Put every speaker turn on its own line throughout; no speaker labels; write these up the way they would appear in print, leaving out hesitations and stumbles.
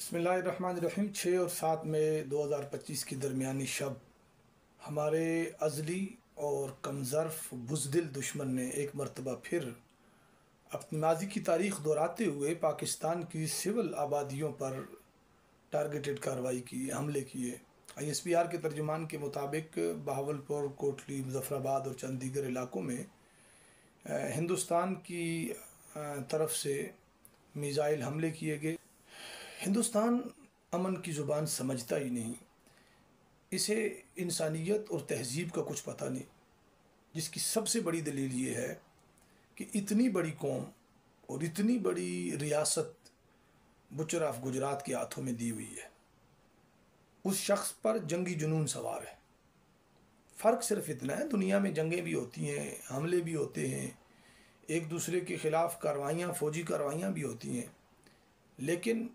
بسم اللہ الرحمن الرحیم 6 اور 7 مئی 2025 کی درمیانی شب ہمارے ازلی اور کمظرف بزدل دشمن نے ایک مرتبہ پھر اپنی ماضی کی تاریخ دہراتے ہوئے پاکستان کی سول آبادیوں پر ٹارگیٹڈ کارروائی کی، حملے کیے۔ ISPR کے ترجمان کے مطابق بہاولپور، کوٹلی، مظفر آباد اور چند دیگر علاقوں میں ہندوستان کی طرف سے میزائل حملے کیے گئے۔ ہندوستان امن کی زبان سمجھتا ہی نہیں، اسے انسانیت اور تہذیب کا کچھ پتہ نہیں، جس کی سب سے بڑی دلیل یہ ہے کہ اتنی بڑی قوم اور اتنی بڑی ریاست بچر آف گجرات کے ہاتھوں میں دی ہوئی ہے۔ اس شخص پر جنگی جنون سوار ہے۔ فرق صرف اتنا ہے، دنیا میں جنگیں بھی ہوتی ہیں، حملے بھی ہوتے ہیں، ایک دوسرے کے خلاف کارروائیاں، فوجی کارروائیاں بھی ہوتی ہیں، لیکن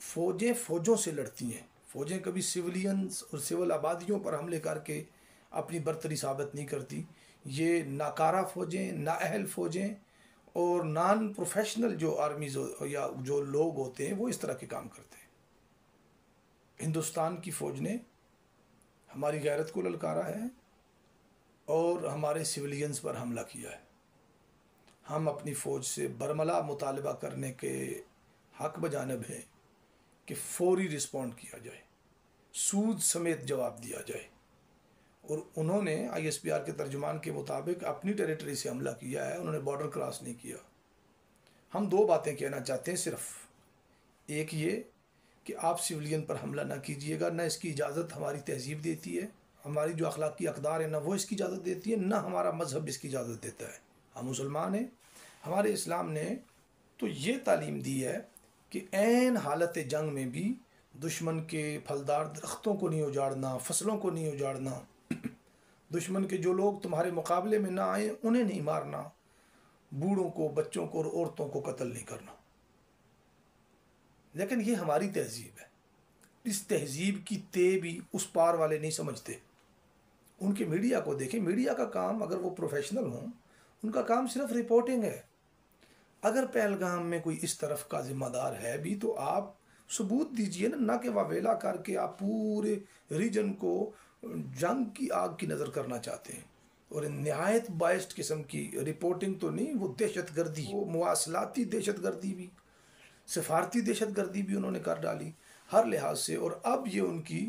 فوجیں فوجوں سے لڑتی ہیں۔ فوجیں کبھی سولینز اور سول آبادیوں پر حملے کر کے اپنی برتری ثابت نہیں کرتی۔ یہ ناکارہ فوجیں، نااہل فوجیں اور نان پروفیشنل جو آرمیز یا جو لوگ ہوتے ہیں وہ اس طرح کے کام کرتے ہیں۔ ہندوستان کی فوج نے ہماری غیرت کو للکارا ہے اور ہمارے سولینز پر حملہ کیا ہے۔ ہم اپنی فوج سے برملا مطالبہ کرنے کے حق بجانب ہیں کہ فوری رسپونڈ کیا جائے، سود سمیت جواب دیا جائے۔ اور انہوں نے ISPR کے ترجمان کے مطابق اپنی ٹیریٹری سے حملہ کیا ہے، انہوں نے بارڈر کراس نہیں کیا۔ ہم دو باتیں کہنا چاہتے ہیں صرف، ایک یہ کہ آپ سویلین پر حملہ نہ کیجیے گا، نہ اس کی اجازت ہماری تہذیب دیتی ہے، ہماری جو اخلاقی اقدار ہیں نہ وہ اس کی اجازت دیتی ہے، نہ ہمارا مذہب اس کی اجازت دیتا ہے۔ ہم مسلمان ہیں، ہمارے اسلام نے تو یہ تعلیم دی ہے کہ عین حالت جنگ میں بھی دشمن کے پھلدار درختوں کو نہیں اجاڑنا، فصلوں کو نہیں اجاڑنا، دشمن کے جو لوگ تمہارے مقابلے میں نہ آئیں انہیں نہیں مارنا، بوڑھوں کو، بچوں کو اور عورتوں کو قتل نہیں کرنا۔ لیکن یہ ہماری تہذیب ہے، اس تہذیب کی تے بھی اس پار والے نہیں سمجھتے۔ ان کے میڈیا کو دیکھیں، میڈیا کا کام، اگر وہ پروفیشنل ہوں، ان کا کام صرف رپورٹنگ ہے۔ اگر پہلگام میں کوئی اس طرف کا ذمہ دار ہے بھی تو آپ ثبوت دیجئے نا، نہ کہ واویلا کر کے آپ پورے ریجن کو جنگ کی آگ کی نظر کرنا چاہتے ہیں۔ اور نہایت بائسڈ قسم کی رپورٹنگ تو نہیں، وہ دہشت گردی، وہ مواصلاتی دہشت گردی بھی، سفارتی دہشت گردی بھی انہوں نے کر ڈالی ہر لحاظ سے۔ اور اب یہ ان کی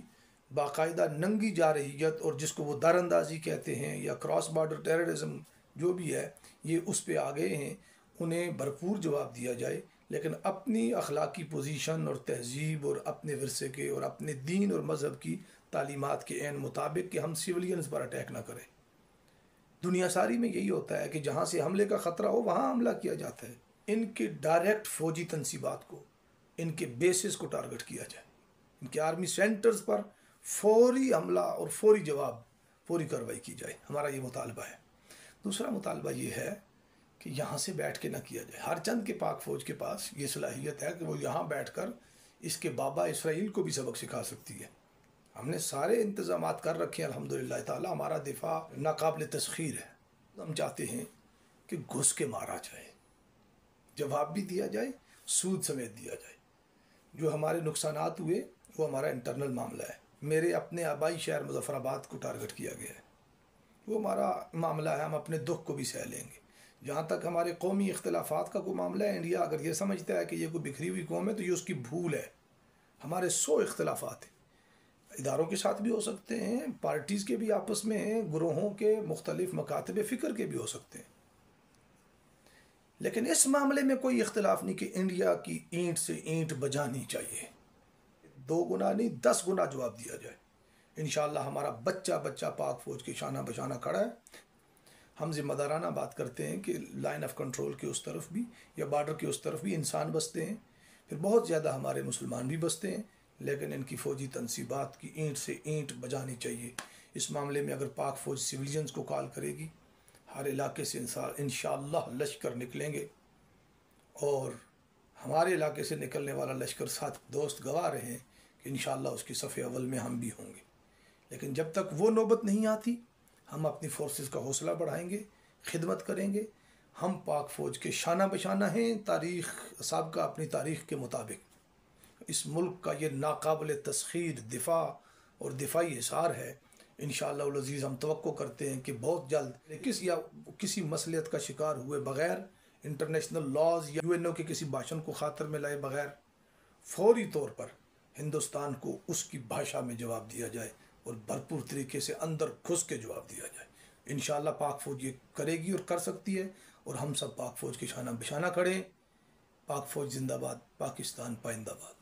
باقاعدہ ننگی جارحیت، اور جس کو وہ در اندازی کہتے ہیں یا کراس بارڈر ٹیررزم جو بھی ہے، یہ اس پہ آ گئے ہیں۔ انہیں بھرپور جواب دیا جائے، لیکن اپنی اخلاقی پوزیشن اور تہذیب اور اپنے ورثے کے اور اپنے دین اور مذہب کی تعلیمات کے عین مطابق کہ ہم سیولینز پر اٹیک نہ کریں۔ دنیا ساری میں یہی ہوتا ہے کہ جہاں سے حملے کا خطرہ ہو وہاں حملہ کیا جاتا ہے۔ ان کے ڈائریکٹ فوجی تنصیبات کو، ان کے بیسز کو ٹارگٹ کیا جائے، ان کے آرمی سینٹرز پر فوری حملہ اور فوری جواب، فوری کارروائی کی جائے۔ ہمارا یہ مطالبہ ہے۔ دوسرا مطالبہ یہ ہے کہ یہاں سے بیٹھ کے نہ کیا جائے۔ ہر چند کے پاک فوج کے پاس یہ صلاحیت ہے کہ وہ یہاں بیٹھ کر اس کے بابا اسرائیل کو بھی سبق سکھا سکتی ہے۔ ہم نے سارے انتظامات کر رکھے ہیں الحمدللہ تعالی، ہمارا دفاع ناقابل تسخیر ہے۔ ہم چاہتے ہیں کہ گھس کے مارا جائے، جواب بھی دیا جائے، سود سمیت دیا جائے۔ جو ہمارے نقصانات ہوئے وہ ہمارا انٹرنل معاملہ ہے۔ میرے اپنے آبائی شہر مظفر آباد کو ٹارگٹ کیا گیا ہے، وہ ہمارا معاملہ ہے، ہم اپنے دکھ کو بھی سہ لیں گے۔ جہاں تک ہمارے قومی اختلافات کا کوئی معاملہ ہے، انڈیا اگر یہ سمجھتا ہے کہ یہ کوئی بکھری ہوئی قوم ہے تو یہ اس کی بھول ہے۔ ہمارے 100 اختلافات ہیں، اداروں کے ساتھ بھی ہو سکتے ہیں، پارٹیز کے بھی آپس میں ہیں، گروہوں کے، مختلف مکاتب فکر کے بھی ہو سکتے ہیں، لیکن اس معاملے میں کوئی اختلاف نہیں کہ انڈیا کی اینٹ سے اینٹ بجانی چاہیے۔ 2 گنا نہیں 10 گنا جواب دیا جائے۔ انشاءاللہ ہمارا بچہ بچہ پاک فوج کے شانہ بشانہ کھڑا ہے۔ ہم ذمہ دارانہ بات کرتے ہیں کہ لائن آف کنٹرول کے اس طرف بھی یا بارڈر کے اس طرف بھی انسان بستے ہیں، پھر بہت زیادہ ہمارے مسلمان بھی بستے ہیں، لیکن ان کی فوجی تنصیبات کی اینٹ سے اینٹ بجانی چاہیے۔ اس معاملے میں اگر پاک فوج سویلینز کو کال کرے گی، ہر علاقے سے انشاءاللہ لشکر نکلیں گے، اور ہمارے علاقے سے نکلنے والا لشکر ساتھ دوست گواہ رہے ہیں کہ انشاءاللہ اس کی صف اول میں ہم بھی ہوں گے۔ لیکن جب تک وہ نوبت نہیں آتی، ہم اپنی فورسز کا حوصلہ بڑھائیں گے، خدمت کریں گے۔ ہم پاک فوج کے شانہ بشانہ ہیں، تاریخ سابقہ اپنی تاریخ کے مطابق۔ اس ملک کا یہ ناقابل تسخیر دفاع اور دفاعی حصار ہے، انشاءاللہ العزیز ہم توقع کرتے ہیں کہ بہت جلد کسی مصلحت کا شکار ہوئے بغیر، انٹرنیشنل لاز یا UN کے کسی بھاشن کو خاطر میں لائے بغیر، فوری طور پر ہندوستان کو اس کی بھاشا میں جواب دیا جائے اور بھرپور طریقے سے اندر گھس کے جواب دیا جائے۔ انشاءاللہ پاک فوج یہ کرے گی اور کر سکتی ہے، اور ہم سب پاک فوج کے شانہ بشانہ کھڑے ہیں۔ پاک فوج زندہ باد، پاکستان پائندہ باد۔